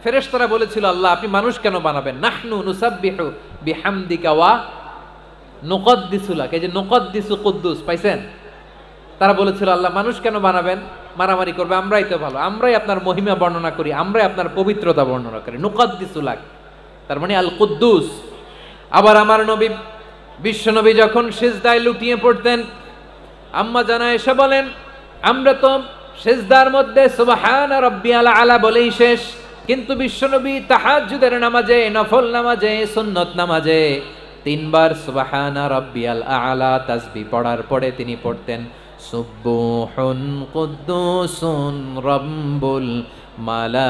ফেরেশতারা বলেছিল আল্লাহ আপনি মানুষ কেন বানাবেন? নাহনু নুসাব্বিহু বিহামদিকা ওয়া নুকদ্দিসু লাক। এই যে নুকদ্দিসু কুদ্দুস পাইছেন? তারা বলেছিল আল্লাহ মানুষ কেন বানাবেন? মারামারি করবে, আমরাই তো ভালো, আমরাই আপনার মহিমা বর্ণনা করি, আমরাই আপনার পবিত্রতা বর্ণনা করি। নুকদ্দিসু লাক তার মানে আল কুদ্দুস। আবার আমার নবী বিশ্ব নবী যখন সিজদায় লুটিয়ে পড়তেন, আম্মা জানা এসে বলেন আমরা তো সিজদার মধ্যে সুবহানা রাব্বিয়াল আলা বলেই শেষ, কিন্তু বিশ্বনবী তাহাজ্জুদের নামাজে, নফল নামাজে, সুন্নত নামাজে তিনবার সুবহানা রাব্বিয়াল আলা তাসবিহ পড়ার পরে তিনি পড়তেন সুবহুন কুদ্দুসুন রাব্বুল মালাইকাতি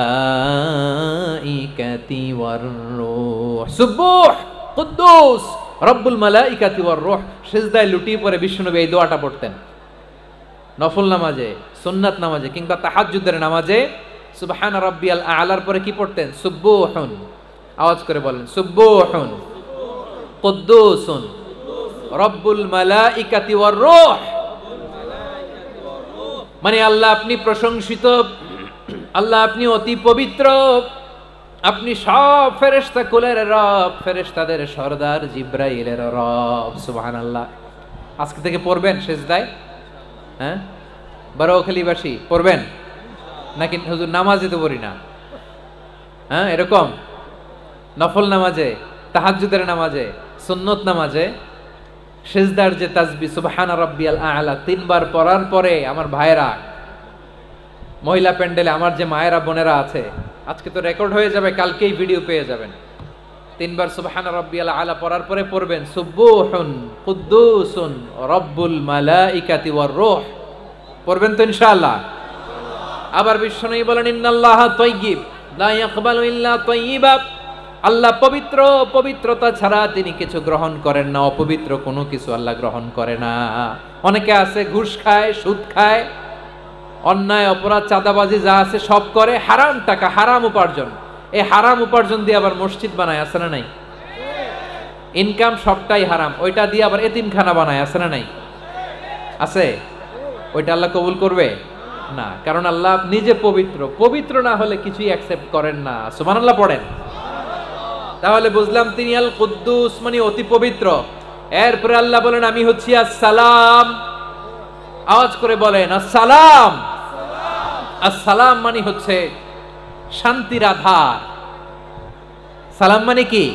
ওয়ার রূহ। সুবহ কুদ্দুস রব্বুল মালাইকাতি ওয়ার রূহ। সিজদায় লুটিয়ে পড়ে বিশ্বনবী এই দোয়াটা পড়তেন। নফল নামাজে, সুন্নাত নামাজে কিংবা তাহাজ্জুদের নামাজে সুবহানা রাব্বিয়াল আলার পরে কি পড়তেন? সুবহুন। আওয়াজ করে বলেন সুবহুন কুদ্দুসুন রব্বুল মালাইকাতি ওয়ার রূহ। মানে আল্লাহ আপনি প্রশংসিত, আল্লাহ আপনি অতি পবিত্র, আপনি সব ফেরেশতা কুলের রব, ফেরেশতাদের সরদার জিব্রাইলের রব। সুবহানাল্লাহ। আজকে থেকে পড়বেন সিজদায়? হ্যাঁ, বারোখালীবাসী পড়বেন নাকি? হুজুর নামাজে তো পড়ি না। হ্যাঁ, এরকম নফল নামাজে, তাহাজ্জুদের নামাজে, সুন্নত নামাজে সিজদার যে তাসবিহ সুবহানা রাব্বিয়াল আলা তিনবার পড়ার পরে আমার ভাইরা, মহিলা প্যান্ডেলে আমার যে মায়েরা বোনেরা আছে, আজকে তো রেকর্ড হয়ে যাবে, কালকেই ভিডিও পেয়ে যাবেন। তিনবার সুবহানা রাব্বিয়াল আলা পড়ার পরে পড়বেন সুবহুন কুদ্দুসুন রব্বুল মালাইকাতি ওয়ার রূহ। পড়বেন তো ইনশাআল্লাহ? আবার বিশ্বনবী বলেন ইন্নাল্লাহা তাইয়্যিব লা ইয়াকবালু ইল্লা তাইয়্যিবা। আল্লাহ পবিত্র, পবিত্রতা ছাড়া তিনি কিছু গ্রহণ করেন না, অপবিত্র কোনো কিছু আল্লাহ গ্রহণ করে না। অনেকে আছে ঘুষ খায়, সুদ খায়, অন্যায় অপরাধ চাঁদাবাজি যা আছে সব করে, হারাম টাকা, হারাম উপার্জন। এই হারাম উপার্জন দিয়ে আবার মসজিদ বানায়, আছে না নাই? ইনকাম সবটাই হারাম, ওইটা দিয়ে আবার এতিমখানা বানায়, আছে না নাই? আছে। ওইটা আল্লাহ কবুল করবে না, কারণ আল্লাহ নিজে পবিত্র। পবিত্র না হলে কিছুই অ্যাকসেপ্ট করেন না। সুবহানাল্লাহ পড়েন। তাহলে বুঝলাম তিনি আল কুদ্দুস মানে অতি পবিত্র। এরপরে আল্লাহ বলেন আমি হচ্ছি আসসালাম। আওয়াজ করে বলেন আসসালাম। আসসালাম মানে হচ্ছে শান্তির আধার। সালাম মানে কি?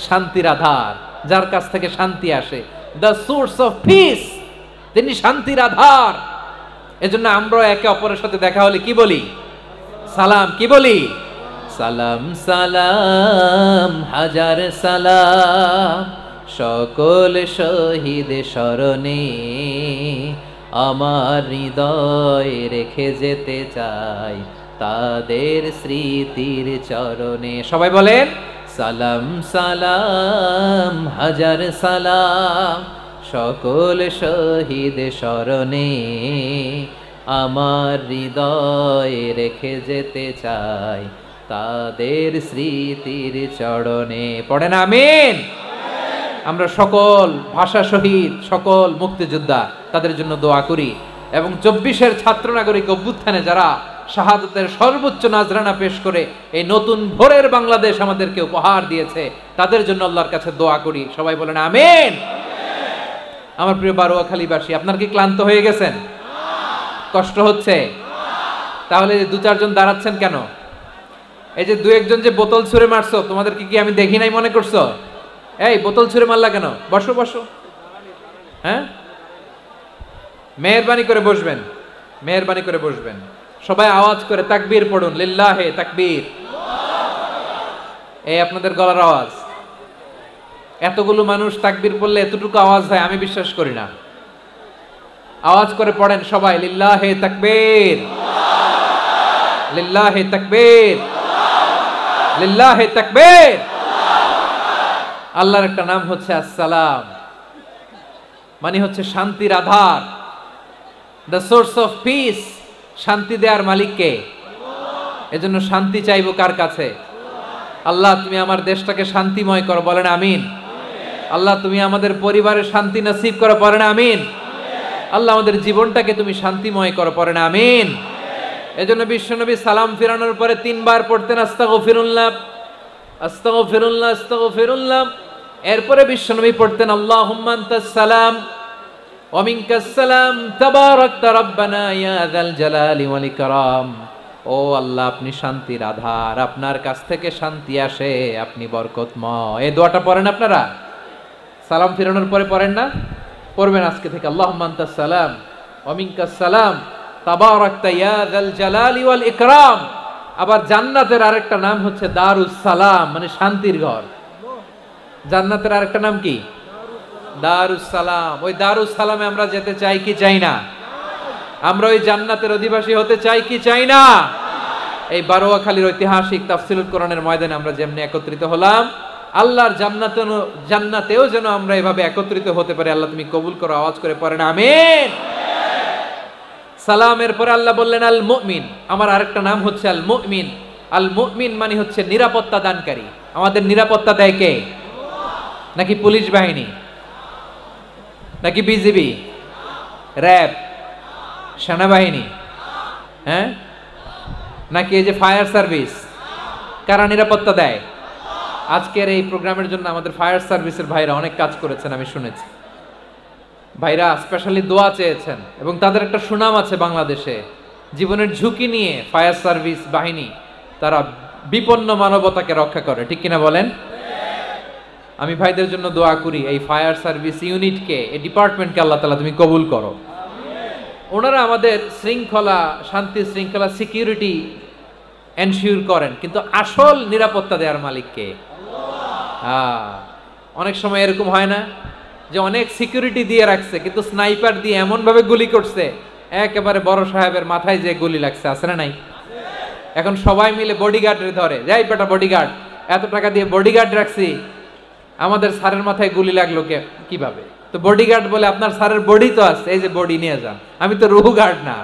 শান্তির আধার, যার কাছ থেকে শান্তি আসে। দ্য সোর্স অফ পিস, তিনি শান্তির আধার। এজন্য আমরা একে অপরের সাথে দেখা হলে কি বলি? সালাম। কি বলি? সালাম সালাম হাজার সালাম সকল শহীদ স্মরণে আমার হৃদয় রেখে যেতে চাই তাদের স্মৃতির চরণে। সবাই বলেন সালাম সালাম হাজার সালাম সকল শহীদ স্মরণে আমার হৃদয় রেখে যেতে চাই তাদের স্মৃতির চরণে। পড়েন আমিন। আমরা সকল ভাষা শহীদ, সকল মুক্তিযোদ্ধা তাদের জন্য দোয়া করি, এবং 24-এর ছাত্র নাগরিক অভ্যুত্থানে যারা শাহাদাতের সর্বোচ্চ নাজরানা পেশ করে এই নতুন ভোরের বাংলাদেশ আমাদেরকে উপহার দিয়েছে, তাদের জন্য আল্লাহর কাছে দোয়া করি। সবাই বলেন আমিন। আমার প্রিয় বারোয়াখালীবাসী, আপনার কি ক্লান্ত হয়ে গেছেন? কষ্ট হচ্ছে? তাহলে 2-4 জন দাঁড়াচ্ছেন কেন? এই যে 2-1 জন যে বোতল ছুঁড়ে মারছো, তোমাদেরকে কি আমি দেখি নাই মনে করছো? এই বোতল ছুঁড়ে মারলা কেন? বসো বসো। হ্যাঁ, মেহেরবানি করে বসবেন, মেহেরবানি করে বসবেন। সবাই আওয়াজ করে তাকবীর পড়ুন, লিল্লাহে তাকবীর। এই আপনাদের গলার আওয়াজ। এতগুলো মানুষ তাকবীর পড়লে এতটুকু আওয়াজ হয় আমি বিশ্বাস করি না। আওয়াজ করে পড়েন সবাই, লিল্লাহে তাকবীর, লিল্লাহে তাকবীর, লিল্লাহে তাকবীর। আল্লাহর একটা নাম হচ্ছে আসসালাম, মানে হচ্ছে শান্তির আধার, দ্য সোর্স অফ পিস। শান্তি দেওয়ার মালিক কে? এজন্য শান্তি চাইবো কার কাছে? আল্লাহ তুমি আমার দেশটাকে শান্তিময় করো, বলেন আমিন। আল্লাহ তুমি আমাদের পরিবারে শান্তি নসিব করো, বলেন আমিন। আল্লাহ আমাদের জীবনটাকে তুমি শান্তিময় করো, পড়েন আমিন। এজন্য বিশ্বনবী সালাম ফিরানোর পরে 3 বার পড়তেন আস্তাগফিরুল্লাহ আস্তাগফিরুল্লাহ আস্তাগফিরুল্লাহ। এরপরে বিশ্বনবী পড়তেন আল্লাহুম্মা আনতাস সালাম ওয়া মিনকাস সালাম তাবারাকতা রাব্বানা ইয়া যাল জালালি ওয়াল ইকরাম। ও আল্লাহ, আপনি শান্তির আধার, আপনার কাছ থেকে শান্তি আসে, আপনি বরকতময়। এই দোয়াটা পড়েন আপনারা? সালাম ফিরানোর পরে পড়েন না? পড়বেন আজকে থেকে। আল্লাহুম্মা আনতাস সালাম ওয়া মিনকাস সালাম তাবারাকতা ইয়া যাল জালালি ওয়াল ইকরাম। আবার জান্নাতের আরেকটা নাম হচ্ছে দারুস সালাম, মানে শান্তির ঘর। জান্নাতের আরেকটা নাম কি? দারুস সালাম। ওই দারুস সালামে আমরা যেতে চাই কি চাই না? আমরা ওই জান্নাতের অধিবাসী হতে চাই কি চাই না? এই বারোয়াখালীর ঐতিহাসিক তাফসীরুল কোরআনের ময়দানে আমরা যেমনি একত্রিত হলাম, আল্লাহর জান্নাতেও যেন আমরা এভাবে একত্রিত হতে পারি। আল্লাহ তুমি কবুল করো। আওয়াজ করে পড়েন আমিন। সালামের পরে আল্লাহ বললেন আল মুমিন। আমার আরেকটা নাম হচ্ছে আল মুমিন। আল মুমিন মানে হচ্ছে নিরাপত্তা দানকারী। আমাদের নিরাপত্তা দেয় কে? নাকি পুলিশ বাহিনী, নাকি বিজিবি, র্যাব, সেনাবাহিনী, হ্যাঁ, নাকি এই যে ফায়ার সার্ভিস? কারা নিরাপত্তা দেয়? আজকের এই প্রোগ্রামের জন্য আমাদের ফায়ার সার্ভিসের ভাইরা অনেক কাজ করেছেন, আমি শুনেছি। ভাইরা স্পেশালি দোয়া চেয়েছেন এবং তাদের একটা সুনাম আছে বাংলাদেশে। জীবনের ঝুঁকি নিয়ে ফায়ার সার্ভিস বাহিনী তারা বিপন্ন মানবতাকে রক্ষা করে, ঠিক কিনা বলেন? আমি ভাইদের জন্য দোয়া করি, এই ফায়ার সার্ভিস ইউনিটকে, এই ডিপার্টমেন্টকে আল্লাহ তাআলা তুমি কবুল করো। ওনারা আমাদের শৃঙ্খলা, শান্তি শৃঙ্খলা, সিকিউরিটি এনশিওর করেন, কিন্তু আসল নিরাপত্তা দেওয়ার মালিক কে? অনেক সময় এরকম হয় না যে অনেক সিকিউরিটি দিয়ে রাখছে, কিন্তু স্নাইপার দিয়ে এমন ভাবে গুলি করছে একেবারে বড় সাহেবের মাথায় যে গুলি লাগছে, আছে না নাই? এখন সবাই মিলে বডিগার্ডের ধরে, যাই বেটা বডিগার্ড, এত টাকা দিয়ে বডিগার্ড রাখছি, আমাদের স্যারের মাথায় গুলি লাগলো কিভাবে? তো বডিগার্ড বলে আপনার স্যারের বডি তো আছে, এই যে বডি নিয়ে যান। আমি তো রুহু গার্ড না,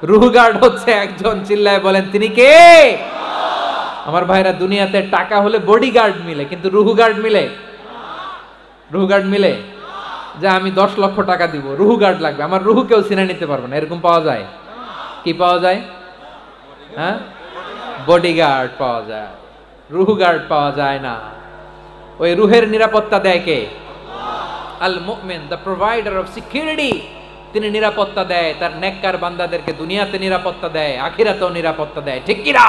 রুহু গার্ড হচ্ছে একজন। চিল্লায় বলেন তিনি কে? আমার ভাইরা, দুনিয়াতে টাকা হলে বডিগার্ড মিলে, কিন্তু রুহু গার্ড মিলে? রুহু গার্ড মিলে? যে আমি 10 লক্ষ টাকা দিব, রুহু গার্ড লাগবে, আমার রুহু কেউ চিনে নিতে পারবে না, এরকম পাওয়া যায়? কি পাওয়া যায়? হ্যাঁ, বডিগার্ড পাওয়া যায়, রুহু গার্ড পাওয়া যায় না। ওই রুহের নিরাপত্তা দেয় কে? আল মুমিন, দ্য প্রোভাইডার অফ সিকিউরিটি। তিনি নিরাপত্তা দেয় তার নেককার বান্দাদেরকে, দুনিয়াতে নিরাপত্তা দেয়, আখিরাতেও নিরাপত্তা দেয়, ঠিক কি না?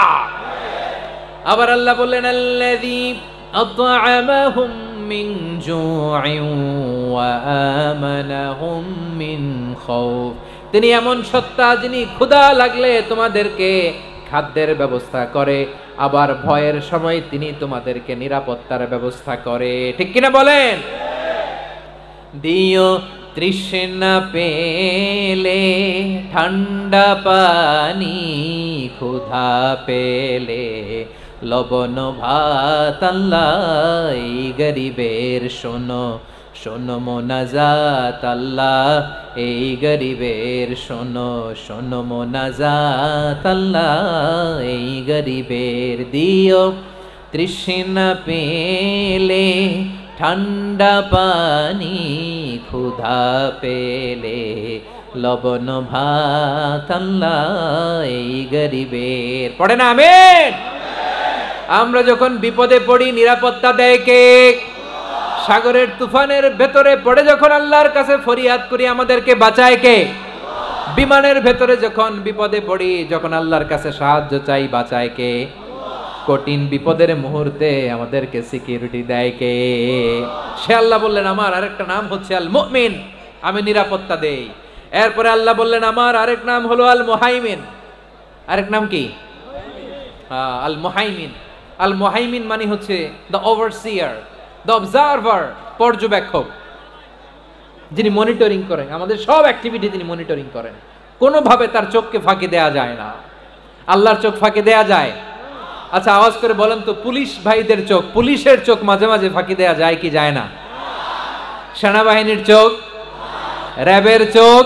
আবার আল্লাহ বললেন আল্লাযী আত'আমাহুম মিন জু'ইন ওয়া আমানাহুম মিন খাউফ। তিনি এমন সত্তা যিনি ক্ষুধা লাগলে তোমাদেরকে খাদ্যের ব্যবস্থা করে, আবার ভয়ের সময় তিনি তোমাদেরকে নিরাপত্তার ব্যবস্থা করে, ঠিক কিনা বলেন? দিও তৃষ্ণা পেলে ঠান্ডা পানি, ক্ষুধা পেলে লবণ ভাত, আল্লাহ এই গরিবের শোনো শোনো মোনাজাত, আল্লাহ এই গরিবের শোনো শোনো মোনাজাত, আল্লাহ এই গরিবের। দিও তৃষ্ণা পেলে ঠান্ডা পানি, ক্ষুধা পেলে লবণ ভাত, আল্লাহ এই গরিবের। পড়ে না আমিন? আমরা যখন বিপদে পড়ি নিরাপত্তা দেয় কে? সাগরের তুফানের ভেতরে পড়ে যখন আল্লাহর কাছে ফরিয়াদ করি আমাদেরকে বাঁচায় কে? বিমানের ভেতরে যখন বিপদে পড়ি, যখন আল্লাহর কাছে সাহায্য চাই, বাঁচায় কে? কঠিন বিপদের মুহূর্তে আমাদেরকে সিকিউরিটি দেয় কে? সে আল্লাহ বললেন আমার আরেকটা নাম হচ্ছে আল মুমিন, আমি নিরাপত্তা দেই। এরপরে আল্লাহ বললেন আমার আরেক নাম হলো আল মুহাইমিন। আরেক নাম কি? আল মুহাইমিন। আল মুহাইমিন মানে হচ্ছে দ্য ওভারসিয়ার, দ্য অবজারভার, পর্যবেক্ষক, যিনি মনিটরিং করেন আমাদের সব অ্যাক্টিভিটি, তিনি মনিটরিং করেন। কোনোভাবে তার চোখকে ফাঁকি দেয়া যায় না। আল্লাহর চোখ ফাঁকি দেয়া যায়? আচ্ছা আওয়াজ করে বলেন তো, পুলিশ ভাইদের চোখ, পুলিশের চোখ মাঝে মাঝে ফাঁকি দেয়া যায় কি যায় না? সেনাবাহিনীর চোখ, র্যাবের চোখ,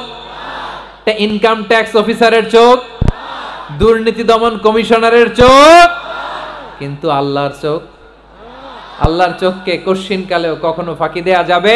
ইনকাম ট্যাক্স অফিসারের চোখ, দুর্নীতি দমন কমিশনারের চোখ, কিন্তু আল্লাহর চোখ, আল্লাহর চোখকে কশিন কালেও কখনো ফাঁকি দেয়া যাবে